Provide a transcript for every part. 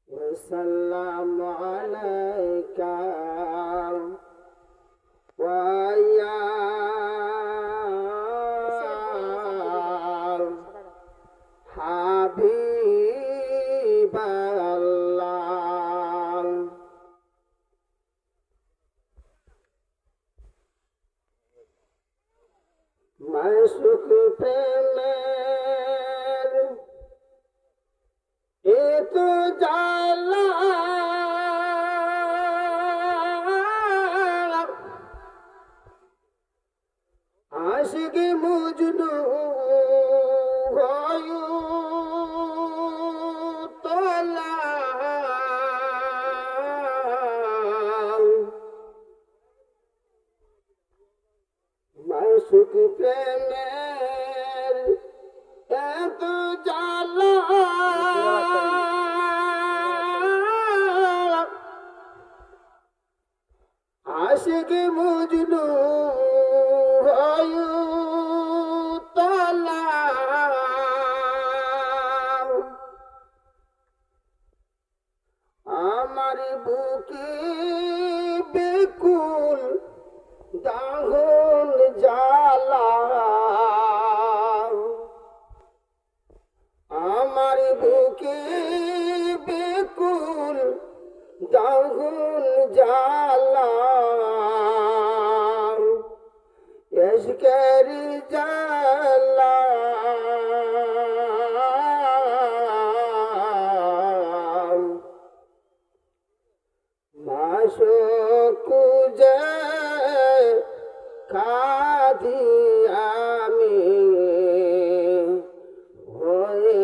والسلام عليك حبيب الله মাসুক প্রেমের এত জ্বালা আশিক মজনু হয়ু তোলা মাসুক প্রেমের এত জ্বালা আশিক মজনু হয়ু তোলা আমার বুকে বিকুল দাহন জ্বালা আমার বুকে বিকুল দাহন জ্বালা এশকের জ্বালা মাশক যে কাঁদি আমি হয়ে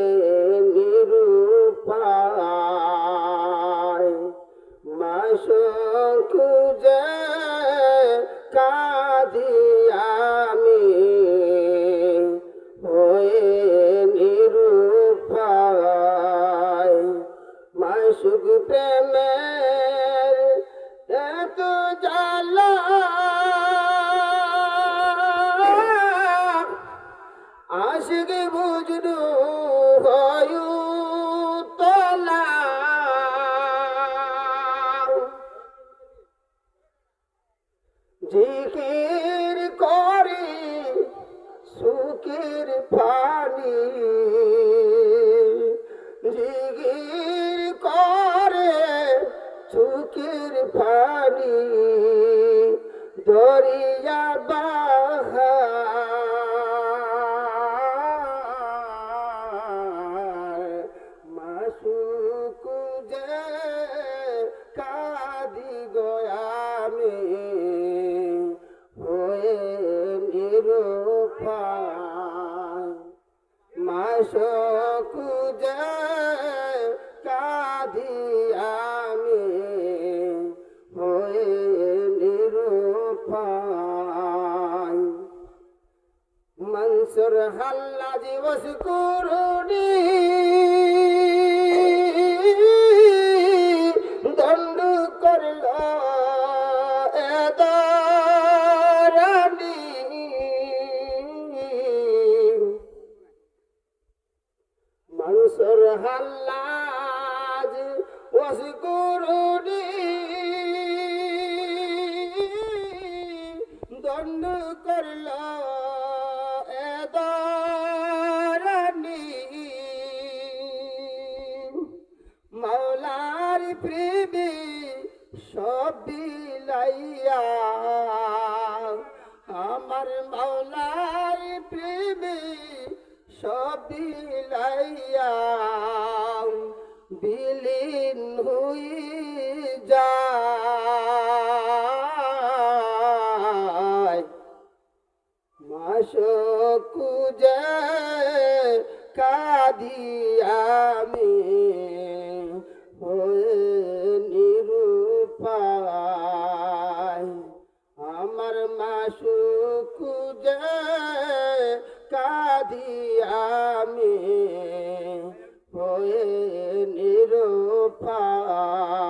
নিরুপায় মাশক যে কাঁদি আমি হয়ে নিরুপায় মাশক প্রেমের এত জ্বালা আশিক মজনু হয়ু তোলা জিকির করি সুখের পানি জিকির করে সুখের পানি দরিয়া বাহার মাসুক যে কাঁদি গয়ামি হয়ে নিরুপায় মাসুক যে কাঁদি আমি হয়ে নিরুপায় মনসুর হাল্লাজি ওয়াসকুরুনি দণ্ড করল এদারানি মনসুর হাল্লাজি ওয়াসকুরুনি দণ্ড করল এদারানি মাওলার প্রেমে সব বিলাইয়া আমার মাওলার প্রেমে সব বিলাইয়া বিলীন হয়ে যায় মাশক যে কাঁদি আমি হয়ে নিরুপায় আমার মাশক যে কাঁদি আমি হয়ে নিরুপায়।